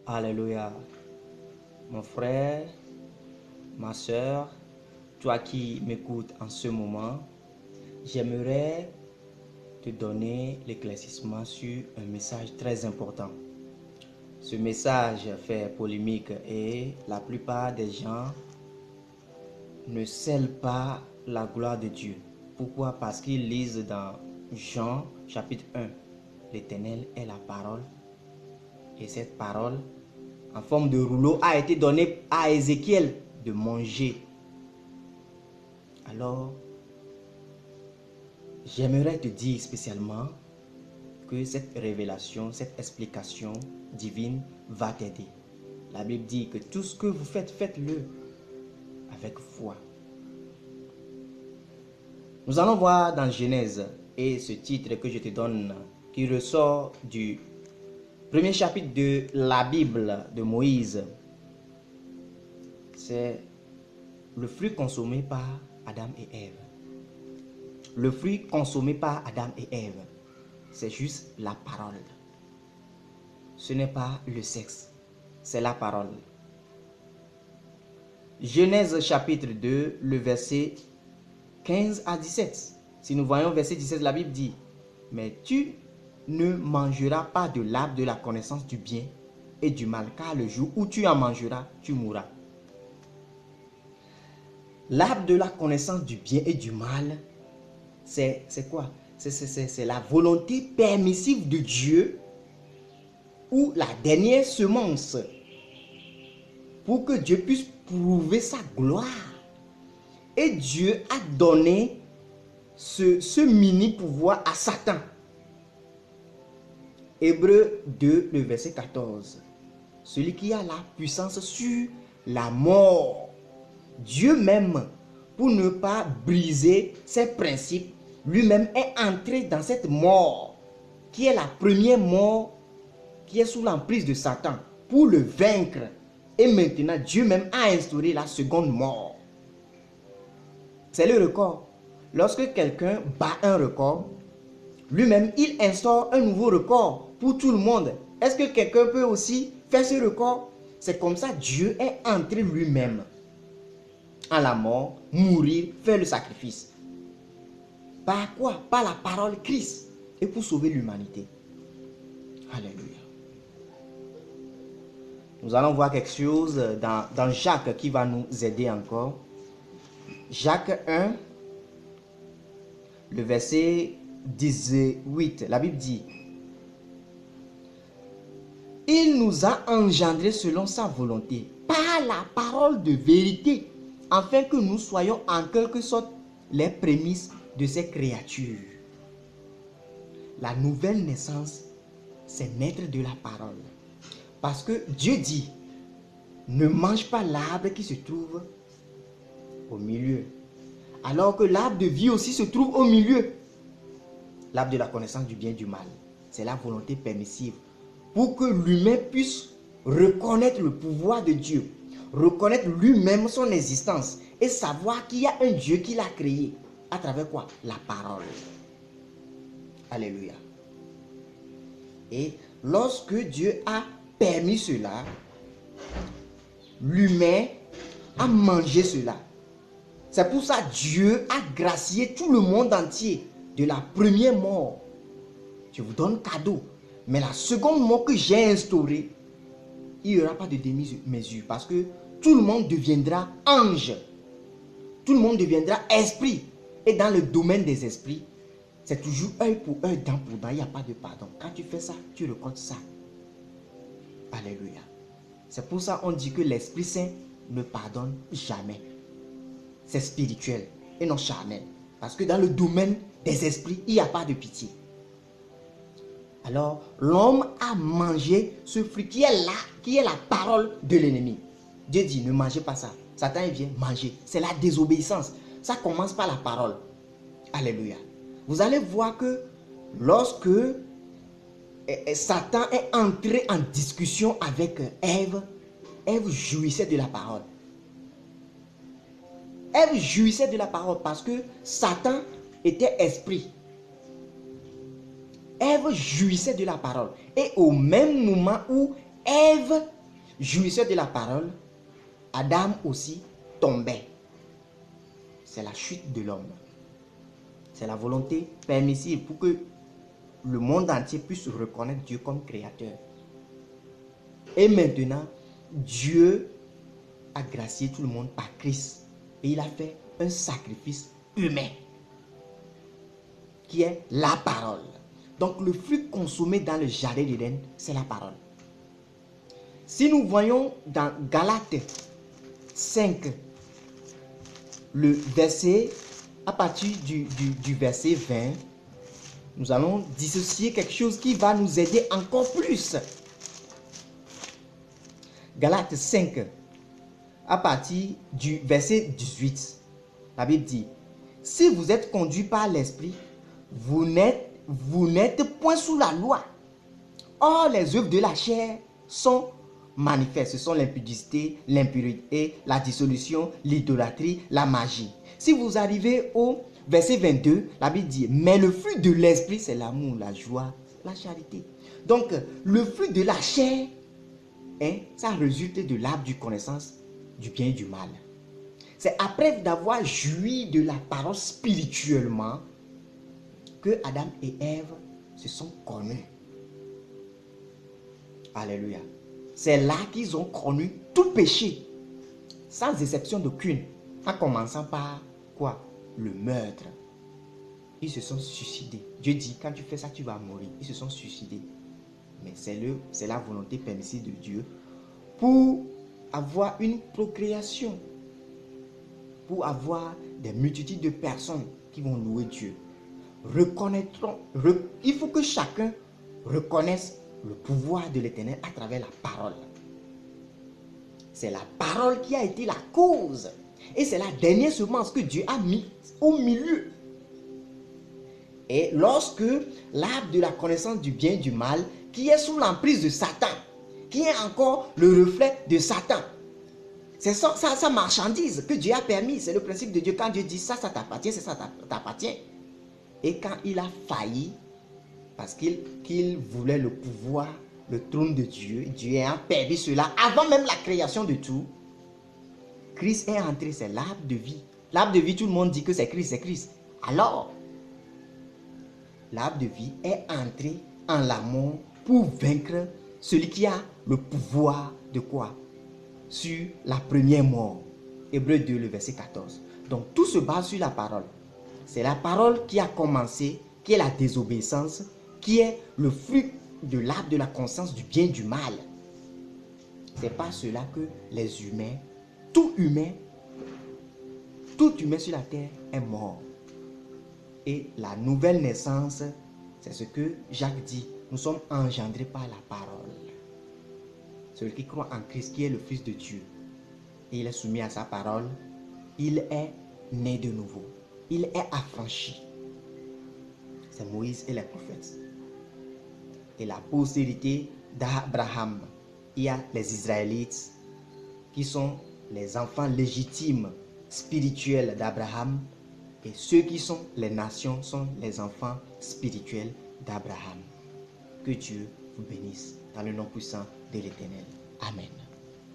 Alléluia. Mon frère, ma soeur, toi qui m'écoutes en ce moment, j'aimerais te donner l'éclaircissement sur un message très important. Ce message fait polémique et la plupart des gens ne scellent pas la gloire de Dieu. Pourquoi? Parce qu'ils lisent dans Jean chapitre 1, l'Éternel est la parole et cette parole en forme de rouleau a été donnée à Ézéchiel de manger. Alors, j'aimerais te dire spécialement que cette révélation, cette explication divine va t'aider. La Bible dit que tout ce que vous faites, faites-le avec foi. Nous allons voir dans Genèse, et ce titre que je te donne, qui ressort du premier chapitre de la Bible de Moïse, c'est le fruit consommé par Adam et Ève. Le fruit consommé par Adam et Ève, c'est juste la parole. Ce n'est pas le sexe, c'est la parole. Genèse chapitre 2, le verset 15 à 17. Si nous voyons verset 17, la Bible dit: mais tu ne mangeras pas de l'arbre de la connaissance du bien et du mal, car le jour où tu en mangeras, tu mourras. L'arbre de la connaissance du bien et du mal, c'est quoi? C'est la volonté permissive de Dieu, ou la dernière semence, pour que Dieu puisse prouver sa gloire. Et Dieu a donné ce mini pouvoir à Satan. Hébreux 2, le verset 14. Celui qui a la puissance sur la mort. Dieu même, pour ne pas briser ses principes, lui-même est entré dans cette mort, qui est la première mort, qui est sous l'emprise de Satan, pour le vaincre. Et maintenant, Dieu même a instauré la seconde mort. C'est le record. Lorsque quelqu'un bat un record, lui-même, il instaure un nouveau record pour tout le monde. Est-ce que quelqu'un peut aussi faire ce record? C'est comme ça, Dieu est entré lui-même à la mort, mourir, faire le sacrifice. Par quoi? Par la parole Christ. Et pour sauver l'humanité. Alléluia. Nous allons voir quelque chose dans Jacques qui va nous aider encore. Jacques 1, le verset 18. La Bible dit: il nous a engendrés selon sa volonté, par la parole de vérité, afin que nous soyons en quelque sorte les prémices de ces créatures. La nouvelle naissance, c'est naître de la parole. Parce que Dieu dit: ne mange pas l'arbre qui se trouve au milieu. Alors que l'arbre de vie aussi se trouve au milieu. L'arbre de la connaissance du bien et du mal. C'est la volonté permissive. Pour que l'humain puisse reconnaître le pouvoir de Dieu. Reconnaître lui-même son existence. Et savoir qu'il y a un Dieu qui l'a créé. À travers quoi? La parole. Alléluia. Et lorsque Dieu a permis cela, l'humain a mangé cela. C'est pour ça que Dieu a gracié tout le monde entier de la première mort. Je vous donne cadeau. Mais la seconde mort que j'ai instaurée, il n'y aura pas de demi-mesure. Parce que tout le monde deviendra ange. Tout le monde deviendra esprit. Et dans le domaine des esprits, c'est toujours œil pour œil, dent pour dent. Il n'y a pas de pardon. Quand tu fais ça, tu récoltes ça. Alléluia. C'est pour ça qu'on dit que l'Esprit Saint ne pardonne jamais. C'est spirituel et non charnel. Parce que dans le domaine des esprits, il n'y a pas de pitié. Alors, l'homme a mangé ce fruit qui est là, qui est la parole de l'ennemi. Dieu dit: ne mangez pas ça. Satan, il vient manger. C'est la désobéissance. Ça commence par la parole. Alléluia. Vous allez voir que lorsque Satan est entré en discussion avec Ève, Ève jouissait de la parole. Ève jouissait de la parole parce que Satan était esprit. Ève jouissait de la parole. Et au même moment où Ève jouissait de la parole, Adam aussi tombait. C'est la chute de l'homme. C'est la volonté permissive pour que le monde entier puisse reconnaître Dieu comme créateur. Et maintenant, Dieu a gracié tout le monde par Christ. Et il a fait un sacrifice humain, qui est la parole. Donc le fruit consommé dans le jardin d'Éden, c'est la parole. Si nous voyons dans Galates 5, le verset, à partir du verset 20, nous allons dissocier quelque chose qui va nous aider encore plus. Galates 5, à partir du verset 18, la Bible dit, « Si vous êtes conduits par l'Esprit, vous n'êtes point sous la loi. Or, les œuvres de la chair sont manifestes. Ce sont l'impudicité, l'impureté, la dissolution, l'idolâtrie, la magie. » Si vous arrivez au verset 22, la Bible dit, « Mais le fruit de l'Esprit, c'est l'amour, la joie, la charité. » Donc, le fruit de la chair, ça résulte de l'arbre du connaissance du bien et du mal. C'est après d'avoir joui de la parole spirituellement que Adam et Ève se sont connus. Alléluia. C'est là qu'ils ont connu tout péché, sans exception d'aucune, en commençant par quoi? Le meurtre. Ils se sont suicidés. Dieu dit, quand tu fais ça, tu vas mourir. Ils se sont suicidés. Mais c'est la volonté permissive de Dieu pour avoir une procréation, pour avoir des multitudes de personnes qui vont louer Dieu. Il faut que chacun reconnaisse le pouvoir de l'Éternel à travers la parole. C'est la parole qui a été la cause. Et c'est la dernière semence que Dieu a mis au milieu. Et lorsque l'arbre de la connaissance du bien et du mal, qui est sous l'emprise de Satan, qui est encore le reflet de Satan, c'est sa marchandise que Dieu a permis. C'est le principe de Dieu. Quand Dieu dit ça, ça t'appartient, c'est ça t'appartient. Et quand il a failli, parce qu'il voulait le pouvoir, le trône de Dieu, Dieu a permis cela avant même la création de tout, Christ est entré, c'est l'arbre de vie. L'arbre de vie, tout le monde dit que c'est Christ, c'est Christ. Alors, l'arbre de vie est entré en l'amour pour vaincre celui qui a le pouvoir de quoi? Sur la première mort. Hébreux 2, le verset 14. Donc tout se base sur la parole. C'est la parole qui a commencé, qui est la désobéissance, qui est le fruit de l'arbre de la conscience du bien et du mal. C'est par cela que les humains, tout humain sur la terre est mort. Et la nouvelle naissance, c'est ce que Jacques dit. Nous sommes engendrés par la parole. Celui qui croit en Christ, qui est le Fils de Dieu, et il est soumis à sa parole, il est né de nouveau. Il est affranchi. C'est Moïse et les prophètes. Et la postérité d'Abraham, il y a les Israélites qui sont les enfants légitimes spirituels d'Abraham, et ceux qui sont les nations sont les enfants spirituels d'Abraham. Que Dieu vous bénisse dans le nom puissant de l'Éternel. Amen.